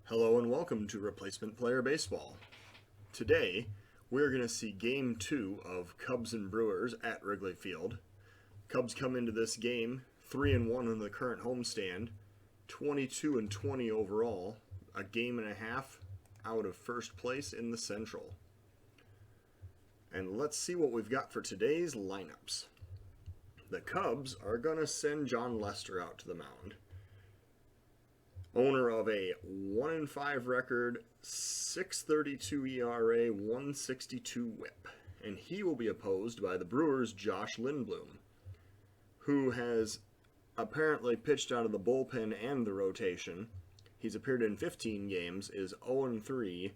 Hello and welcome to Replacement Player Baseball. Today, we're going to see Game 2 of Cubs and Brewers at Wrigley Field. Cubs come into this game 3-1 on the current homestand, 22-20 overall, a game and a half out of first place in the Central. And let's see what we've got for today's lineups. The Cubs are going to send Jon Lester out to the mound. Owner of a 1-5 record, 6.32 ERA, 162 WHIP. And he will be opposed by the Brewers' Josh Lindblom, who has apparently pitched out of the bullpen and the rotation. He's appeared in 15 games, is 0-3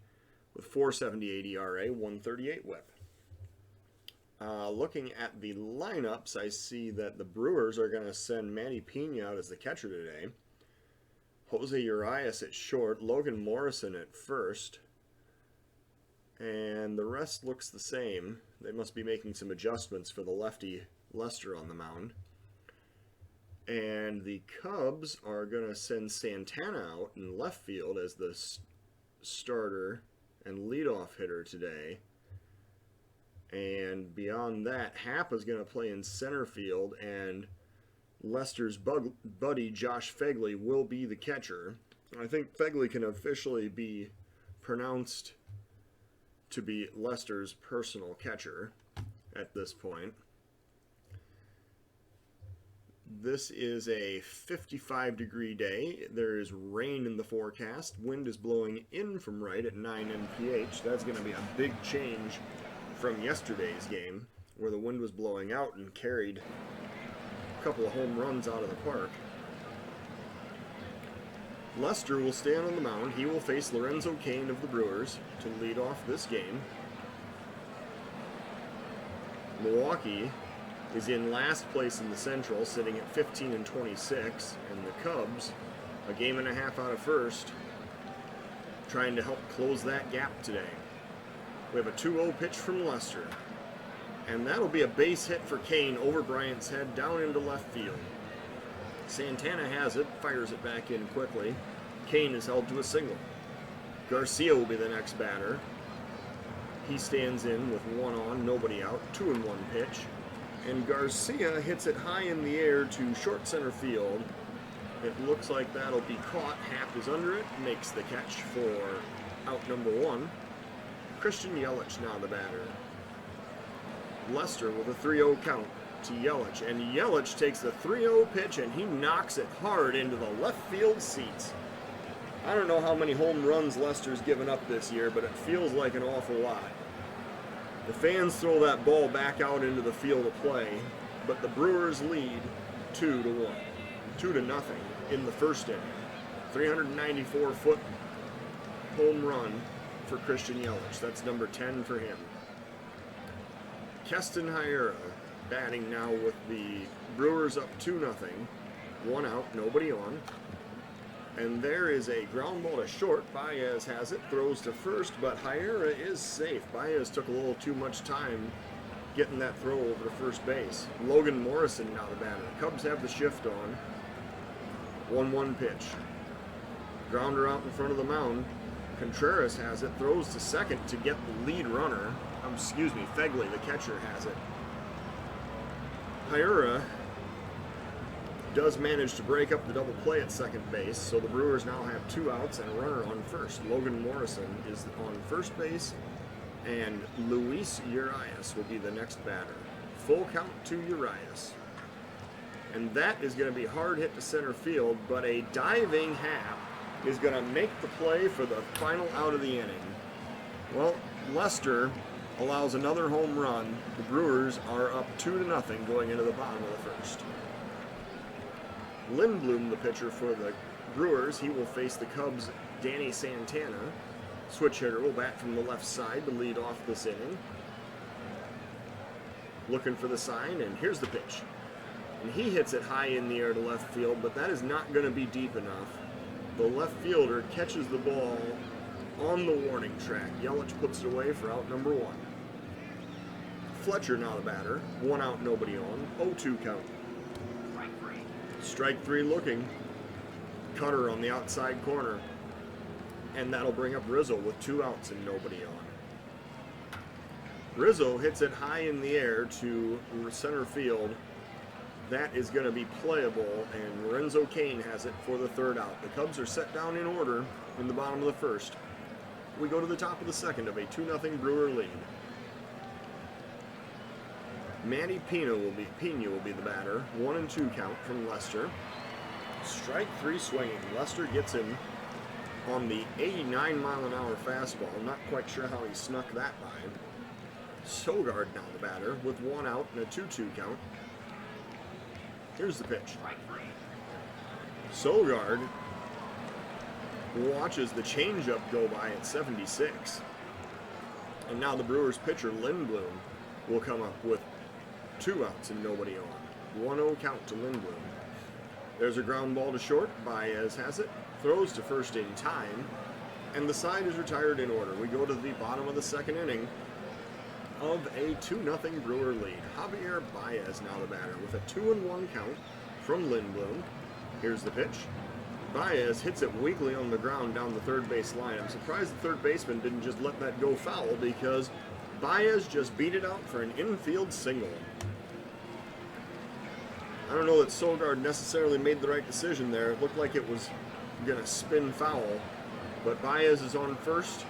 with 4.78 ERA, 138 WHIP. Looking at the lineups, I see that the Brewers are going to send Manny Pena out as the catcher today. Jose Urias at short, Logan Morrison at first, and the rest looks the same. They must be making some adjustments for the lefty Lester on the mound. And the Cubs are going to send Santana out in left field as the starter and leadoff hitter today. And beyond that, Happ is going to play in center field, and Lester's buddy Josh Phegley will be the catcher. I think Phegley can officially be pronounced to be Lester's personal catcher at this point. This is a 55-degree day. There is rain in the forecast. Wind is blowing in from right at 9 mph. That's going to be a big change from yesterday's game, where the wind was blowing out and carried a couple of home runs out of the park. Lester will stand on the mound. He will face Lorenzo Cain of the Brewers to lead off this game. Milwaukee is in last place in the Central, sitting at 15-26, and the Cubs, a game and a half out of first, trying to help close that gap today. We have a 2-0 pitch from Lester. And that'll be a base hit for Cain over Bryant's head down into left field. Santana has it, fires it back in quickly. Cain is held to a single. Garcia will be the next batter. He stands in with one on, nobody out, 2-1 pitch. And Garcia hits it high in the air to short center field. It looks like that'll be caught. Happ is under it, makes the catch for out number one. Christian Yelich now the batter. Lester with a 3-0 count to Yelich, and Yelich takes the 3-0 pitch and he knocks it hard into the left field seats. I don't know how many home runs Lester's given up this year, but it feels like an awful lot. The fans throw that ball back out into the field of play, but the Brewers lead 2-1, 2-0 in the first inning. 394-foot home run for Christian Yelich. That's number 10 for him. Keston Hiura batting now with the Brewers up 2-0. One out, nobody on. And there is a ground ball to short. Baez has it, throws to first, but Hiura is safe. Baez took a little too much time getting that throw over to first base. Logan Morrison now the batter. Cubs have the shift on. 1-1 pitch. Grounder out in front of the mound. Contreras has it, throws to second to get the lead runner. Phegley, the catcher, has it. Hiura does manage to break up the double play at second base, so the Brewers now have 2 outs and a runner on first. Logan Morrison is on first base, and Luis Urias will be the next batter. Full count to Urias. And that is going to be hard hit to center field, but a diving Happ is going to make the play for the final out of the inning. Well, Lester allows another home run. The Brewers are up 2-0 going into the bottom of the first. Lindblom, the pitcher for the Brewers, he will face the Cubs' Danny Santana. Switch hitter will bat from the left side to lead off this inning. Looking for the sign, and here's the pitch. And he hits it high in the air to left field, but that is not going to be deep enough. The left fielder catches the ball on the warning track. Yelich puts it away for out number one. Fletcher now the batter. 1 out, nobody on. 0-2 count. Strike three looking. Cutter on the outside corner. and that'll bring up Rizzo with 2 outs and nobody on. Rizzo hits it high in the air to center field. That is going to be playable, and Lorenzo Cain has it for the 3rd out. The Cubs are set down in order in the bottom of the 1st. We go to the top of the 2nd of a 2-0 Brewer lead. Manny Pena will be the batter. 1-2 count from Lester. Strike 3 swinging. Lester gets him on the 89-mile-an-hour fastball. I'm not quite sure how he snuck that by. Sogard now the batter with 1 out and a 2-2 count. Here's the pitch. Sogard watches the changeup go by at 76. And now the Brewers pitcher, Lindblom, will come up with 2 outs and nobody on. 1-0 count to Lindblom. There's a ground ball to short. Baez has it. Throws to first in time. And the side is retired in order. We go to the bottom of the 2nd inning of a 2-0 Brewer lead. Javier Baez now the batter with a 2-1 count from Lindblom. Here's the pitch. Baez hits it weakly on the ground down the 3rd base line. I'm surprised the 3rd baseman didn't just let that go foul, because Baez just beat it out for an infield single. I don't know that Sogard necessarily made the right decision there. It looked like it was going to spin foul, but Baez is on first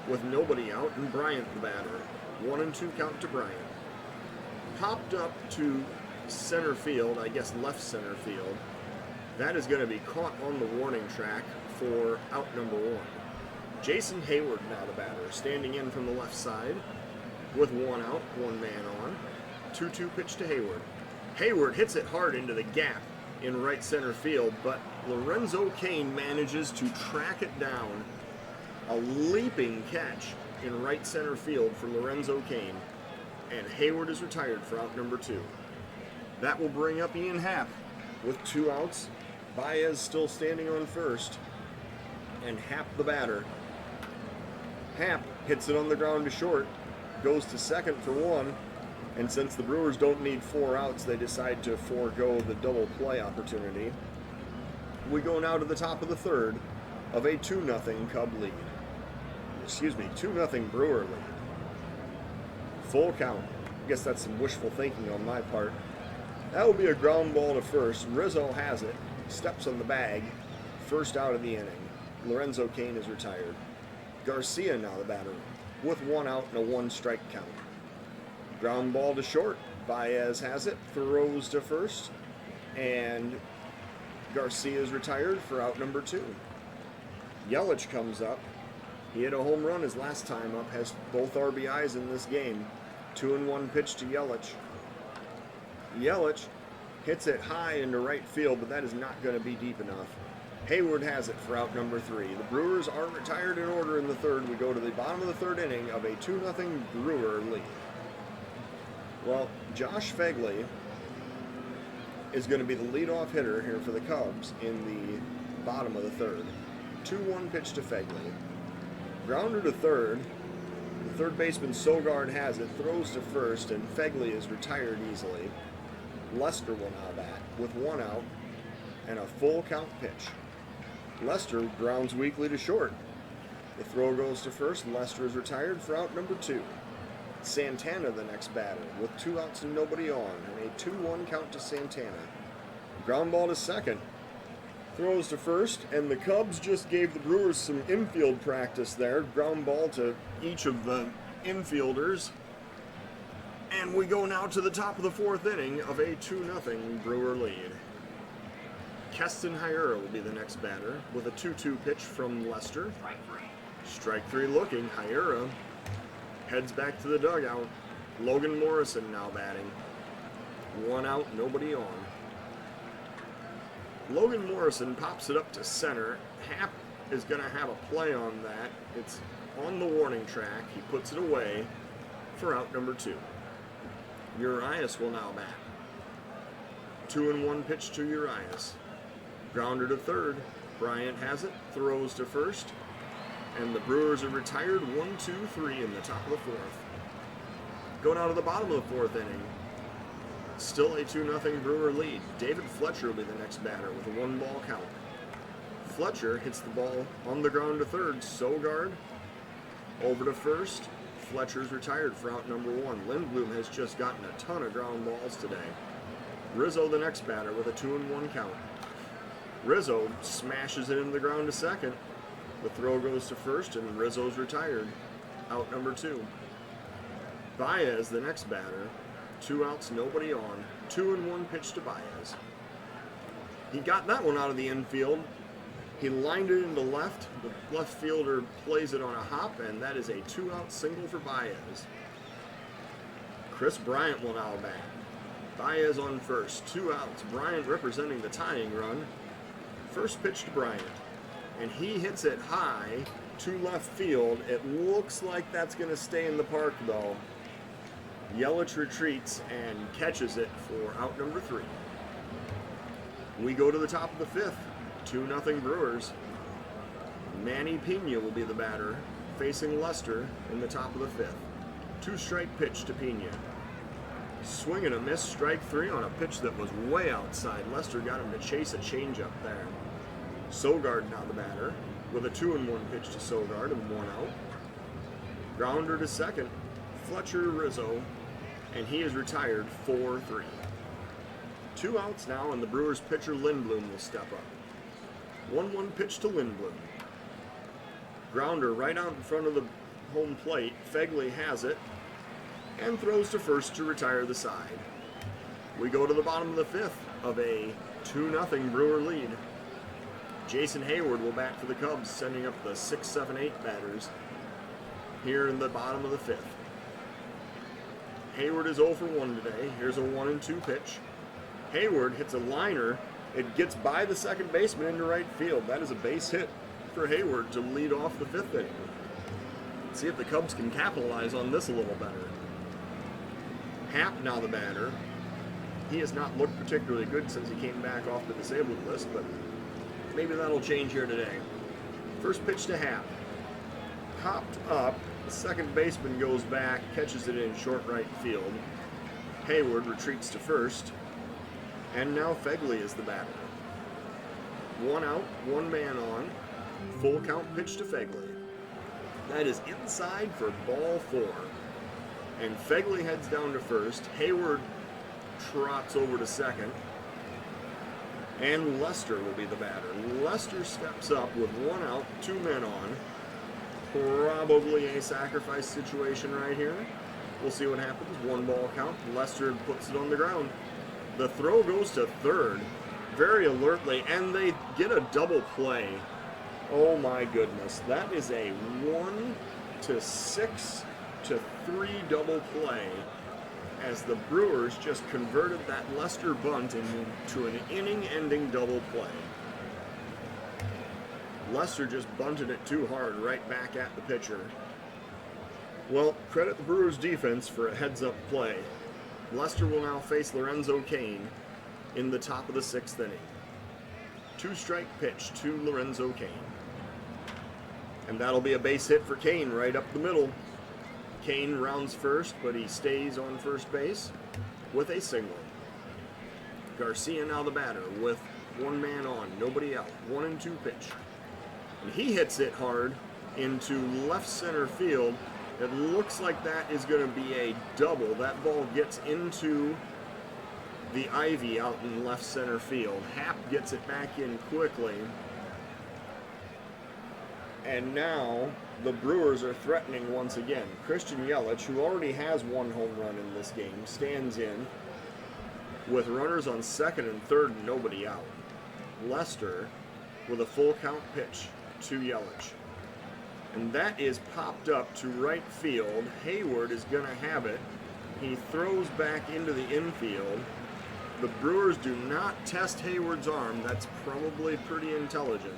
with nobody out, and Bryant the batter. 1-2 count to Bryant. Popped up to center field, I guess left center field. That is going to be caught on the warning track for out number 1. Jason Hayward now the batter, standing in from the left side with 1 out, 1 man on. 2-2 pitch to Hayward. Hayward hits it hard into the gap in right center field, but Lorenzo Cain manages to track it down. A leaping catch in right center field for Lorenzo Cain, and Hayward is retired for out number 2. That will bring up Ian Happ with 2 outs. Baez still standing on first, and Happ the batter. Happ hits it on the ground to short, goes to second for 1, and since the Brewers don't need 4 outs, they decide to forego the double play opportunity. We go now to the top of the 3rd of a 2-0 Cub lead. 2-0 Brewer lead. Full count. I guess that's some wishful thinking on my part. That will be a ground ball to first. Rizzo has it. Steps on the bag. 1st out of the inning. Lorenzo Cain is retired. Garcia now the batter with 1 out and a 1 strike count. Ground ball to short. Baez has it. Throws to first. And Garcia is retired for out number 2. Yelich comes up. He hit a home run his last time up, has both RBIs in this game. 2-1 pitch to Yelich. Yelich hits it high into right field, but that is not going to be deep enough. Hayward has it for out number 3. The Brewers are retired in order in the 3rd. We go to the bottom of the 3rd inning of a 2-0 Brewer lead. Well, Josh Phegley is going to be the leadoff hitter here for the Cubs in the bottom of the 3rd. 2-1 pitch to Phegley. Grounder to 3rd. The 3rd baseman Sogard has it, throws to first, and Phegley is retired easily. Lester will now bat with 1 out and a full count pitch. Lester grounds weakly to short. The throw goes to first, and Lester is retired for out number 2. Santana the next batter with 2 outs and nobody on, and a 2-1 count to Santana. Ground ball to second. Throws to first, and the Cubs just gave the Brewers some infield practice there. Ground ball to each of the infielders. And we go now to the top of the 4th inning of a 2-0 Brewer lead. Keston Hiura will be the next batter with a 2-2 pitch from Lester. Strike 3 looking. Hiura heads back to the dugout. Logan Morrison now batting. 1 out, nobody on. Logan Morrison pops it up to center. Happ is going to have a play on that. It's on the warning track. He puts it away for out number 2. Urias will now bat. 2-1 pitch to Urias. Grounder to 3rd. Bryant has it, throws to first, and the Brewers are retired 1-2-3 in the top of the 4th. Go down to the bottom of the 4th inning. Still a 2-0 Brewer lead. David Fletcher will be the next batter with a 1-ball count. Fletcher hits the ball on the ground to third. Sogard over to first. Fletcher's retired for out number 1. Lindblom has just gotten a ton of ground balls today. Rizzo, the next batter, with a 2-1 count. Rizzo smashes it into the ground to second. The throw goes to first, and Rizzo's retired. Out number 2. Baez, the next batter. 2 outs, nobody on. 2-1 pitch to Baez. He got that one out of the infield. He lined it into left. The left fielder plays it on a hop, and that is a 2-out single for Baez. Chris Bryant will now bat. Baez on first. 2 outs. Bryant representing the tying run. First pitch to Bryant. And he hits it high to left field. It looks like that's going to stay in the park, though. Yelich retreats and catches it for out number 3. We go to the top of the 5th. 2-0 Brewers. Manny Pena will be the batter, facing Lester in the top of the 5th. 2-strike pitch to Pena. Swing and a miss, strike 3 on a pitch that was way outside. Lester got him to chase a changeup there. Sogard now the batter, with a 2-1 pitch to Sogard and 1 out. Grounder to second, Fletcher Rizzo, and he is retired 4-3. 2 outs now, and the Brewers pitcher Lindblom will step up. 1-1 pitch to Lindblom. Grounder right out in front of the home plate. Fegley has it and throws to first to retire the side. We go to the bottom of the 5th of a 2-0 Brewer lead. Jason Hayward will bat for the Cubs, sending up the 6, 7, 8 batters here in the bottom of the 5th. Hayward is 0 for 1 today. Here's a 1-2 pitch. Hayward hits a liner. It gets by the second baseman into right field. That is a base hit for Hayward to lead off the 5th inning. Let's see if the Cubs can capitalize on this a little better. Happ now the batter. He has not looked particularly good since he came back off the disabled list, but maybe that'll change here today. First pitch to Happ. Hopped up. The second baseman goes back, catches it in short right field. Hayward retreats to first. And now Fegley is the batter. 1 out, 1 man on. Full count pitch to Fegley. That is inside for ball 4. And Fegley heads down to first. Hayward trots over to second. And Lester will be the batter. Lester steps up with 1 out, 2 men on. Probably a sacrifice situation right here. We'll see what happens. 1 ball count. Lester puts it on the ground. The throw goes to third very alertly, and they get a double play. Oh my goodness. That is a 1-6 to 3 double play as the Brewers just converted that Lester bunt into an inning-ending double play. Lester just bunted it too hard right back at the pitcher. Well, credit the Brewers defense for a heads-up play. Lester will now face Lorenzo Cain in the top of the 6th inning. 2-strike pitch to Lorenzo Cain. And that'll be a base hit for Cain right up the middle. Cain rounds first, but he stays on first base with a single. Garcia now the batter with 1 man on, nobody out. 1-2 pitch. And he hits it hard into left center field. It looks like that is going to be a double. That ball gets into the ivy out in left center field. Happ gets it back in quickly. And now the Brewers are threatening once again. Christian Yelich, who already has 1 home run in this game, stands in with runners on second and third and nobody out. Lester with a full count pitch to Yelich. And that is popped up to right field. Hayward is going to have it. He throws back into the infield. The Brewers do not test Hayward's arm. That's probably pretty intelligent.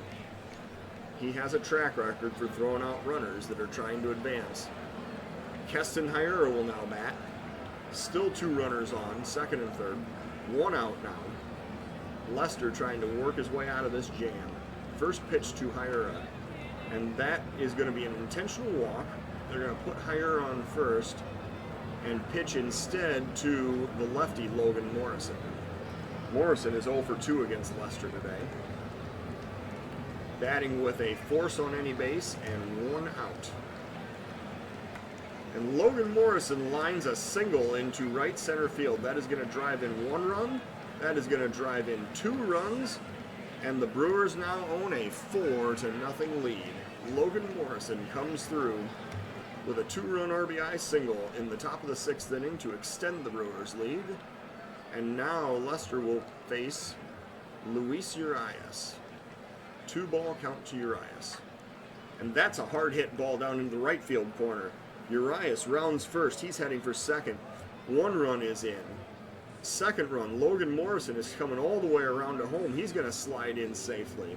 He has a track record for throwing out runners that are trying to advance. Keston Hiura will now bat. Still 2 runners on, second and third. 1 out now. Lester trying to work his way out of this jam. First pitch to Hiura. And that is going to be an intentional walk. They're going to put Hiura on first and pitch instead to the lefty Logan Morrison. Morrison is 0 for 2 against Lester today. batting with a force on any base and 1 out. And Logan Morrison lines a single into right center field. That is going to drive in 1 run. That is going to drive in 2 runs. And the Brewers now own a 4-0 lead. Logan Morrison comes through with a 2-run RBI single in the top of the 6th inning to extend the Brewers' lead. And now Lester will face Luis Urias. 2-ball count to Urias. And that's a hard hit ball down into the right field corner. Urias rounds first. He's heading for second. 1 run is in. 2nd run, Logan Morrison is coming all the way around to home. He's going to slide in safely.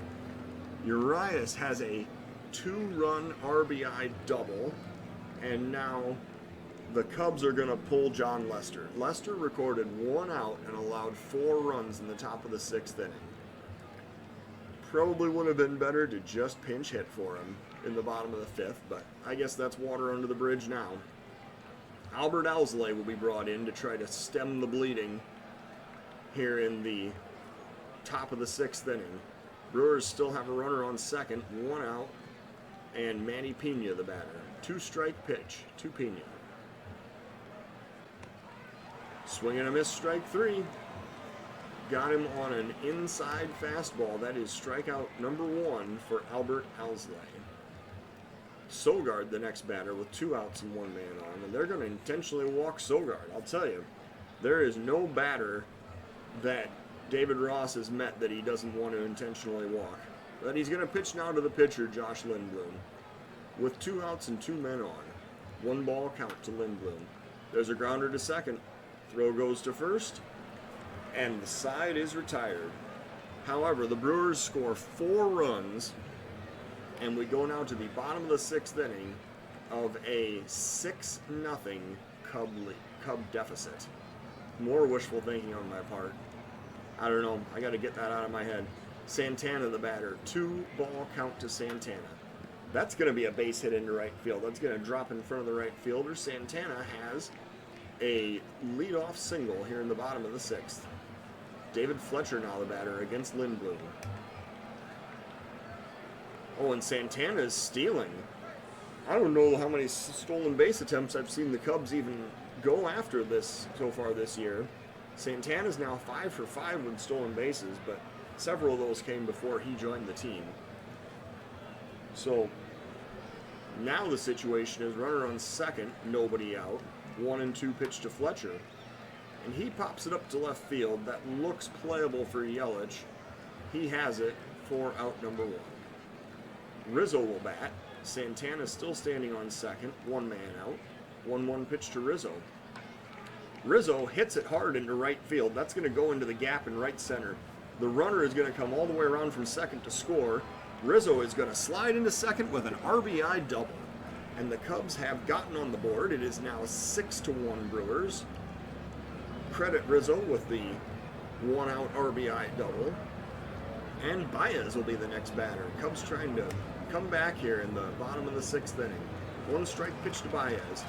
Urias has a 2-run RBI double. And now the Cubs are going to pull John Lester. Lester recorded 1 out and allowed 4 runs in the top of the 6th inning. Probably would have been better to just pinch hit for him in the bottom of the 5th, but I guess that's water under the bridge now. Albert Alzolay will be brought in to try to stem the bleeding here in the top of the 6th inning. Brewers still have a runner on second, 1 out, and Manny Pena the batter. 2-strike pitch to Pena. Swing and a miss, strike 3. Got him on an inside fastball. That is strikeout number 1 for Albert Alzolay. Sogard, the next batter, with 2 outs and 1 man on, and they're going to intentionally walk Sogard. I'll tell you, there is no batter that David Ross has met that he doesn't want to intentionally walk. But he's going to pitch now to the pitcher, Josh Lindblom, with 2 outs and 2 men on. 1-ball count to Lindblom. There's a grounder to second. Throw goes to first, and the side is retired. However, the Brewers score 4 runs, and we go now to the bottom of the 6th inning of a 6-0 Cub deficit. More wishful thinking on my part. I don't know. I got to get that out of my head. Santana the batter. 2-ball count to Santana. That's going to be a base hit into right field. That's going to drop in front of the right fielder. Santana has a leadoff single here in the bottom of the 6th. David Fletcher now the batter against Lindblom. Oh, and Santana is stealing. I don't know how many stolen base attempts I've seen the Cubs even go after this so far this year. Santana's now 5 for 5 with stolen bases, but several of those came before he joined the team. So now the situation is runner on second, nobody out. 1-2 pitch to Fletcher. And he pops it up to left field. That looks playable for Yelich. He has it for out number 1. Rizzo will bat. Santana still standing on second, 1 man out. 1-1 pitch to Rizzo. Rizzo hits it hard into right field. That's going to go into the gap in right center. The runner is going to come all the way around from second to score. Rizzo is going to slide into second with an RBI double. And the Cubs have gotten on the board. It is now 6-1 Brewers. Credit Rizzo with the 1-out RBI double. And Baez will be the next batter. Cubs trying to come back here in the bottom of the 6th inning. 1-strike pitch to Baez.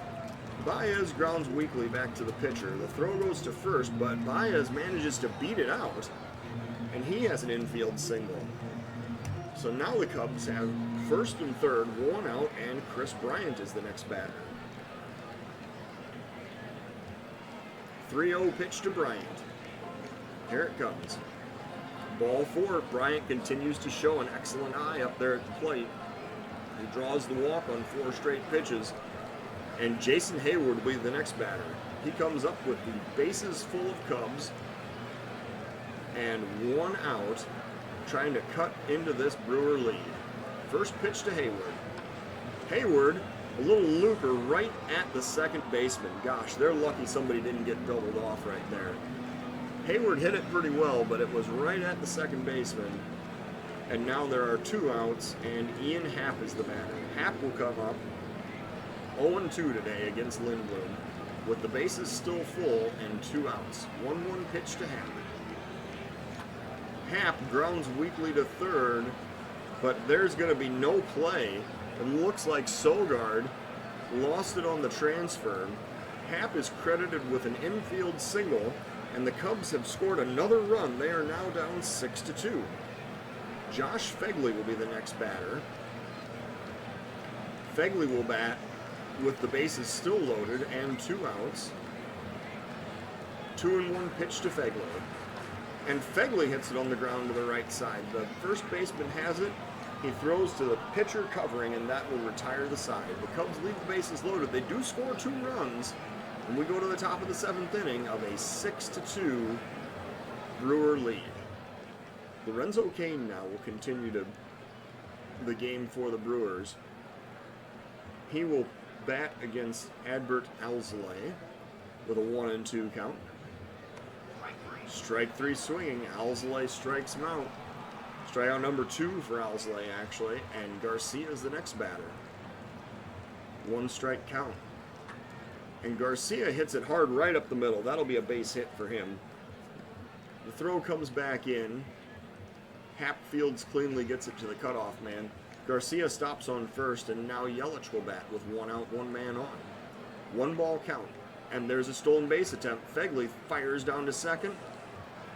Baez grounds weakly back to the pitcher. The throw goes to first, but Baez manages to beat it out. And he has an infield single. So now the Cubs have first and third, 1 out, and Chris Bryant is the next batter. 3-0 pitch to Bryant. Here it comes. Ball 4. Bryant continues to show an excellent eye up there at the plate. He draws the walk on 4 straight pitches. And Jason Hayward will be the next batter. He comes up with the bases full of Cubs and 1 out, trying to cut into this Brewer lead. First pitch to Hayward. Hayward, a little looper right at the second baseman. Gosh, they're lucky somebody didn't get doubled off right there. Hayward hit it pretty well, but it was right at the second baseman. And now there are 2 outs, and Ian Happ is the batter. Happ will come up 0-2 today against Lindblom, with the bases still full and 2 outs. 1-1 pitch to Happ. Happ grounds weakly to third, but there's going to be no play. It looks like Sogard lost it on the transfer. Happ is credited with an infield single, and the Cubs have scored another run. They are now down 6-2. Josh Fegley will be the next batter. Fegley will bat with the bases still loaded and 2 outs. 2-1 pitch to Fegley. And Fegley hits it on the ground to the right side. The first baseman has it. He throws to the pitcher covering, and that will retire the side. The Cubs leave the bases loaded. They do score 2 runs, and we go to the top of the 7th inning of a 6-2 Brewer lead. Lorenzo Cain now will continue the game for the Brewers. He will bat against Adbert Alzolay with a 1-2 count. Strike 3 swinging. Alzolay strikes him out. Strikeout number 2 for Alzolay, actually, and Garcia is the next batter. 1 strike count. And Garcia hits it hard right up the middle. That'll be a base hit for him. The throw comes back in. Hapfields cleanly gets it to the cutoff man. Garcia stops on first, and now Yelich will bat with 1 out, 1 man on. 1 ball count. And there's a stolen base attempt. Fegley fires down to second,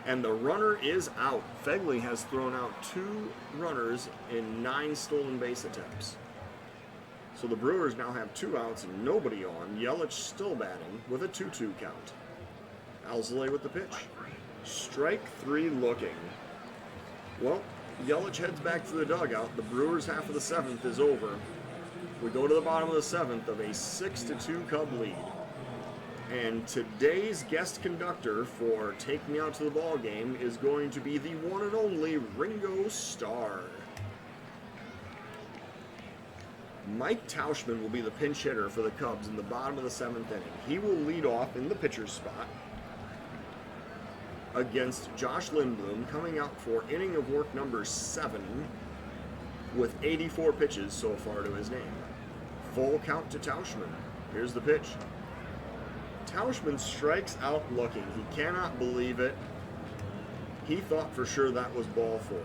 and the runner is out. Fegley has thrown out 2 runners in 9 stolen base attempts. So the Brewers now have 2 outs and nobody on. Yelich still batting with a 2-2 count. Alzolay with the pitch. Strike 3 looking. Well, Yelich heads back to the dugout. The Brewers' half of the 7th is over. We go to the bottom of the 7th of a 6-2 Cub lead. And today's guest conductor for Take Me Out to the Ball Game is going to be the one and only Ringo Starr. Mike Tauschman will be the pinch hitter for the Cubs in the bottom of the 7th inning. He will lead off in the pitcher's spot against Josh Lindblom, coming out for inning of work number 7 with 84 pitches so far to his name. Full count to Tauschman. Here's the pitch. Tauschman strikes out looking. He cannot believe it. He thought for sure that was ball 4.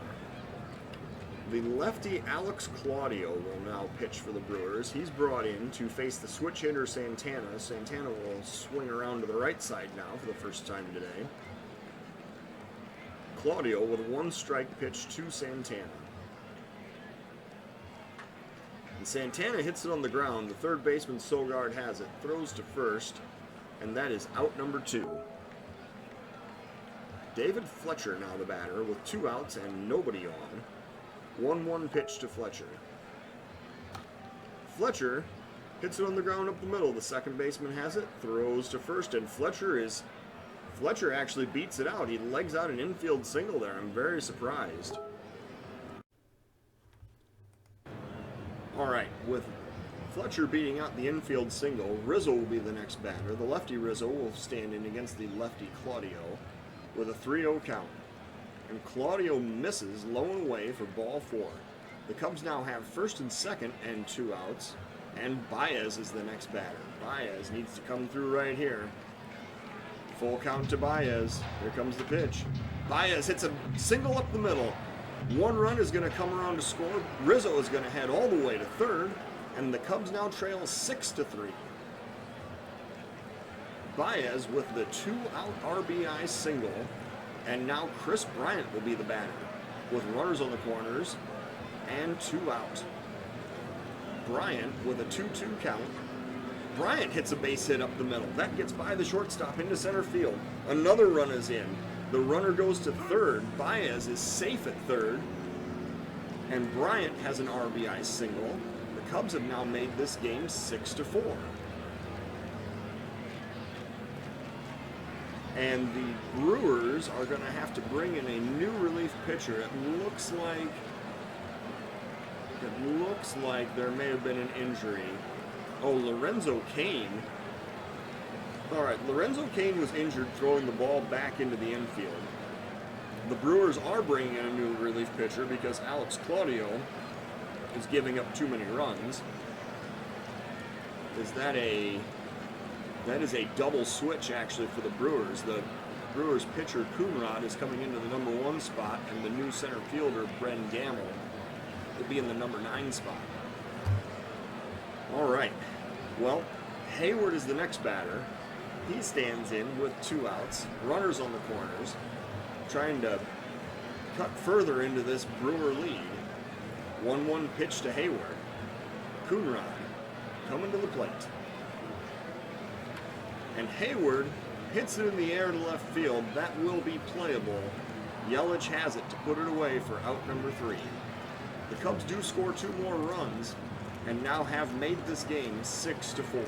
The lefty Alex Claudio will now pitch for the Brewers. He's brought in to face the switch hitter Santana. Santana will swing around to the right side now for the first time today. Claudio with 1 strike pitch to Santana. And Santana hits it on the ground. The third baseman Sogard has it, throws to first, and that is out number 2. David Fletcher now the batter with 2 outs and nobody on. 1-1 pitch to Fletcher. Fletcher hits it on the ground up the middle. The second baseman has it, throws to first, and Fletcher actually beats it out. He legs out an infield single there. I'm very surprised. All right, with Fletcher beating out the infield single, Rizzo will be the next batter. The lefty Rizzo will stand in against the lefty Claudio with a 3-0 count. And Claudio misses low and away for ball 4. The Cubs now have first and second and 2 outs, and Baez is the next batter. Baez needs to come through right here. Full count to Baez. Here comes the pitch. Baez hits a single up the middle. 1 run is going to come around to score. Rizzo is going to head all the way to third, and the Cubs now trail 6-3. Baez with the 2-out RBI single. And now Chris Bryant will be the batter with runners on the corners and 2 out. Bryant with a 2-2 count. Bryant hits a base hit up the middle. That gets by the shortstop into center field. Another run is in. The runner goes to third. Baez is safe at third. And Bryant has an RBI single. The Cubs have now made this game 6-4. And the Brewers are going to have to bring in a new relief pitcher. It looks like there may have been an injury. Oh, Lorenzo Cain. All right, Lorenzo Cain was injured throwing the ball back into the infield. The Brewers are bringing in a new relief pitcher because Alex Claudio is giving up too many runs. That is a double switch, actually, for the Brewers. The Brewers pitcher, Coonrod, is coming into the number 1 spot, and the new center fielder, Bren Gamble, will be in the number 9 spot. All right. Well, Hayward is the next batter. He stands in with 2 outs, runners on the corners, trying to cut further into this Brewer lead. 1-1 pitch to Hayward. Coonrod coming to the plate. And Hayward hits it in the air to left field. That will be playable. Yelich has it to put it away for out number 3. The Cubs do score 2 more runs and now have made this game 6-4.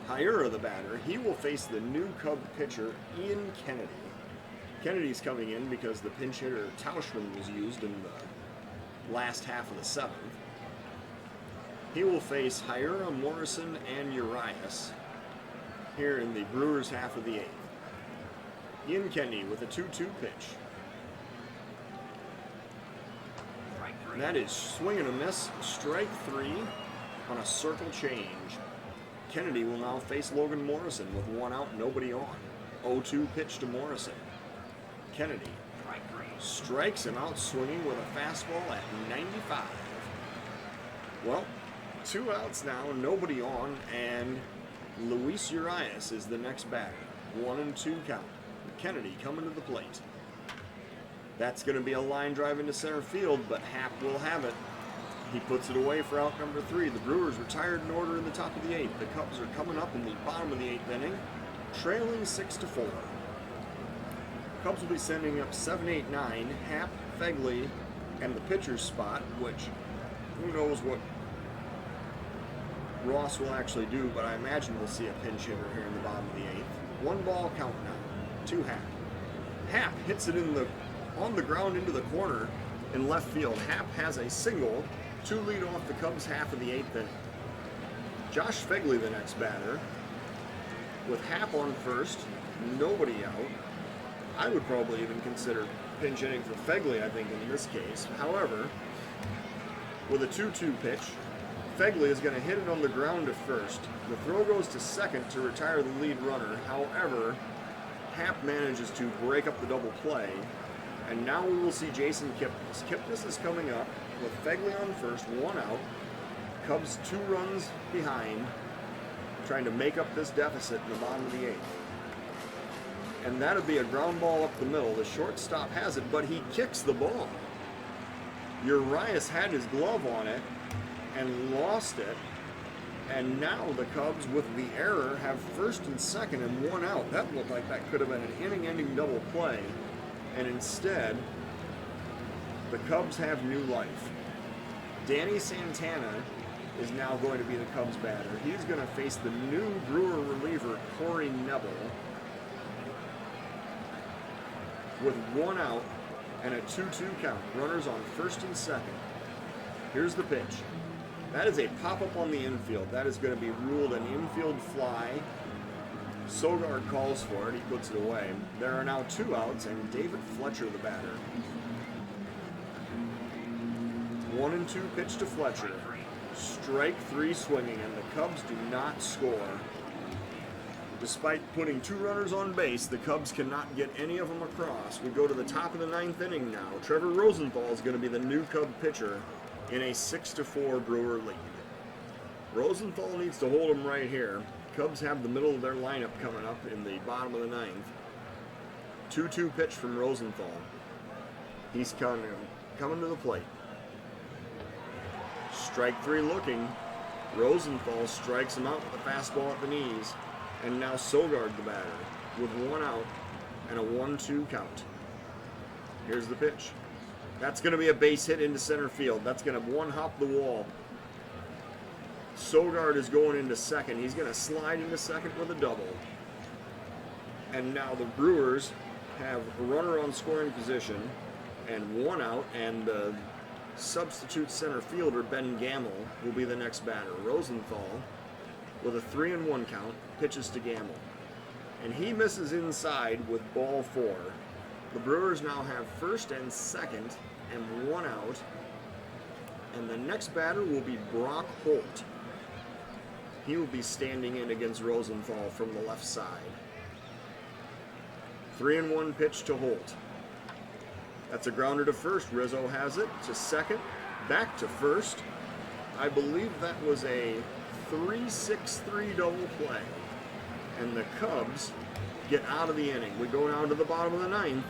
Hiura, the batter, he will face the new Cub pitcher, Ian Kennedy. Kennedy's coming in because the pinch hitter Tauschman was used in the last half of the 7th. He will face Hiura, Morrison, and Urias here in the Brewers half of the 8th. Ian Kennedy with a 2-2 pitch. That is swing and a miss, strike 3 on a circle change. Kennedy will now face Logan Morrison with 1 out, nobody on. 0-2 pitch to Morrison. Kennedy strikes him out swinging with a fastball at 95. Well, 2 outs now, nobody on, and Luis Urias is the next batter. 1-2 count. Kennedy coming to the plate. That's going to be a line drive into center field, but Happ will have it. He puts it away for out number 3. The Brewers retired in order in the top of the 8th. The Cubs are coming up in the bottom of the 8th inning, trailing 6-4. Cubs will be sending up 7, 8, 9, Happ, Fegley, and the pitcher's spot, which who knows what Ross will actually do, but I imagine we'll see a pinch hitter here in the bottom of the 8th. 1 ball count now to Happ. Happ hits it on the ground into the corner in left field. Happ has a single to lead off the Cubs half of the 8th inning. Josh Fegley, the next batter, with Happ on first, nobody out. I would probably even consider pinch hitting for Fegley, I think, in this case. However, with a 2-2 pitch, Fegley is going to hit it on the ground to first. The throw goes to second to retire the lead runner. However, Happ manages to break up the double play. And now we will see Jason Kipnis. Kipnis is coming up with Fegley on first, 1 out. Cubs 2 runs behind, trying to make up this deficit in the bottom of the 8th. And that'll be a ground ball up the middle. The shortstop has it, but he kicks the ball. Urias had his glove on it and lost it. And now the Cubs, with the error, have first and second and 1 out. That looked like that could have been an inning-ending double play. And instead, the Cubs have new life. Danny Santana is now going to be the Cubs batter. He's going to face the new Brewer reliever, Corey Nebel, with 1 out and a 2-2 count. Runners on first and second. Here's the pitch. That is a pop-up on the infield. That is going to be ruled an infield fly. Sogard calls for it. He puts it away. There are now 2 outs, and David Fletcher, the batter. 1-2 pitch to Fletcher. Strike 3 swinging, and the Cubs do not score. Despite putting 2 runners on base, the Cubs cannot get any of them across. We go to the top of the 9th inning now. Trevor Rosenthal is going to be the new Cub pitcher in a 6-4 Brewer lead. Rosenthal needs to hold him right here. Cubs have the middle of their lineup coming up in the bottom of the 9th. 2-2 pitch from Rosenthal. He's coming to the plate. Strike 3 looking. Rosenthal strikes him out with a fastball at the knees. And now Sogard, the batter, with 1 out and a 1-2 count. Here's the pitch. That's going to be a base hit into center field. That's going to one-hop the wall. Sogard is going into second. He's going to slide into second with a double. And now the Brewers have a runner on scoring position and 1 out, and the substitute center fielder, Ben Gamble, will be the next batter. Rosenthal, with a 3-1 count, pitches to Gamble. And he misses inside with ball 4. The Brewers now have first and second and 1 out. And the next batter will be Brock Holt. He will be standing in against Rosenthal from the left side. 3-1 pitch to Holt. That's a grounder to first. Rizzo has it to second, back to first. I believe that was a 3-6-3 double play. And the Cubs get out of the inning. We go down to the bottom of the 9th.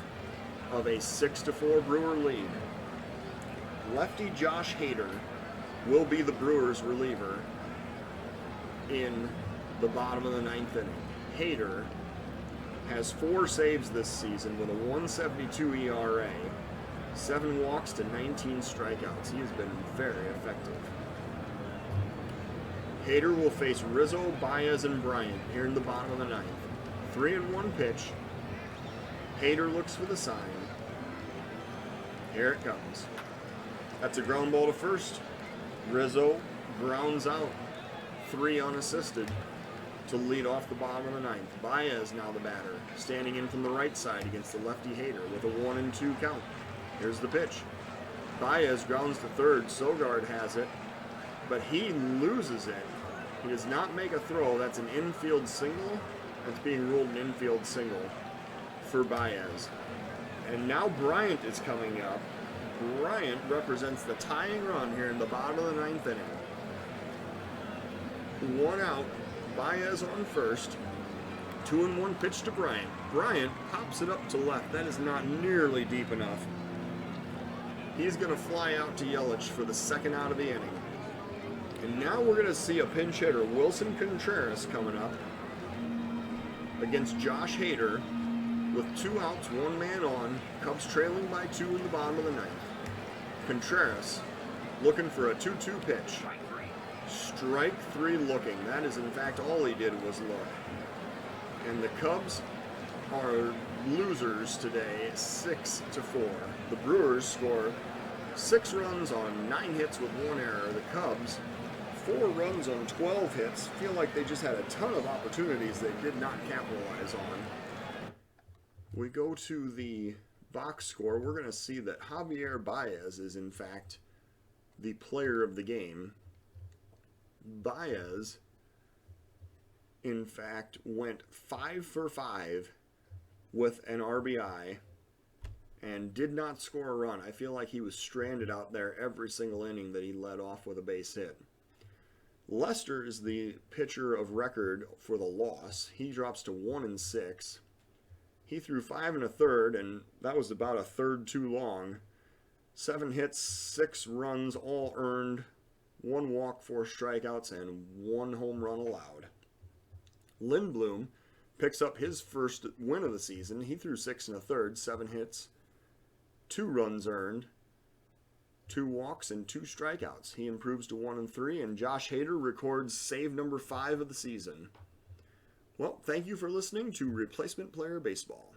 of a 6-4 Brewer lead. Lefty Josh Hader will be the Brewers reliever in the bottom of the 9th inning. Hader has 4 saves this season with a 1.72 ERA, 7 walks to 19 strikeouts. He has been very effective. Hader will face Rizzo, Baez, and Bryant here in the bottom of the 9th. 3-1 pitch. Hader looks for the sign. Here it comes. That's a ground ball to first. Rizzo grounds out 3 unassisted to lead off the bottom of the 9th. Baez now the batter, standing in from the right side against the lefty Hader with a 1-2 count. Here's the pitch. Baez grounds to third. Sogard has it, but he loses it. He does not make a throw. That's an infield single. It's being ruled an infield single for Baez. And now Bryant is coming up. Bryant represents the tying run here in the bottom of the 9th inning. 1 out. Baez on first. 2-1 pitch to Bryant. Bryant pops it up to left. That is not nearly deep enough. He's going to fly out to Yelich for the 2nd out of the inning. And now we're going to see a pinch hitter, Wilson Contreras, coming up against Josh Hader with 2 outs, 1 man on. Cubs trailing by 2 in the bottom of the 9th. Contreras looking for a 2-2 pitch. Strike 3 looking. That is in fact all he did was look. And the Cubs are losers today, 6-4. The Brewers score 6 runs on 9 hits with 1 error. The Cubs 4 runs on 12 hits. Feel like they just had a ton of opportunities they did not capitalize on. We go to the box score. We're going to see that Javier Baez is in fact the player of the game. Baez, in fact, went 5 for 5 with an RBI and did not score a run. I feel like he was stranded out there every single inning that he led off with a base hit. Lester is the pitcher of record for the loss. He drops to 1-6. He threw 5 1/3, and that was about a third too long. 7 hits, 6 runs, all earned, 1 walk, 4 strikeouts, and 1 home run allowed. Lindblom picks up his first win of the season. He threw 6 1/3, 7 hits, 2 runs earned, 2 walks, and 2 strikeouts. He improves to 1-3, and Josh Hader records save number 5 of the season. Well, thank you for listening to Replacement Player Baseball.